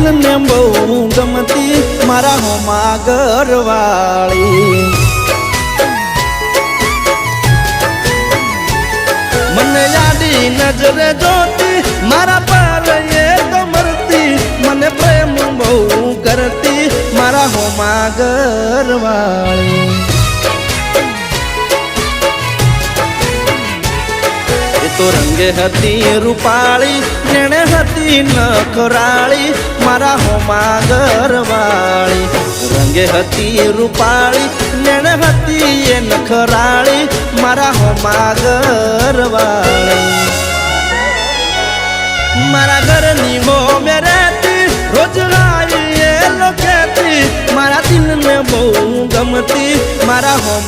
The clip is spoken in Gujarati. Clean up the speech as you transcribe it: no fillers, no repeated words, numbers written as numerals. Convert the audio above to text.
દિલને બહુ ગમતી મારા હોમાં ઘરવાળી મને યાદી નજરે જોતી મારા પર એ કમરતી મને પ્રેમ બહુ કરતી મારા હોમાં ઘરવાળી તો રંગે હતી રૂપાળી જેણે હતી નખરાળી મારા હોમાં ઘરવાળી રંગે હતી રૂપાળી જેણે હતી એ નખરાળી મારા હોમાં ઘરવાળી મારા ઘરની હો મે રહેતી રોજ લાવી એ લોકેતી મારા દિલને બહુ ગમતી મારા હોમાં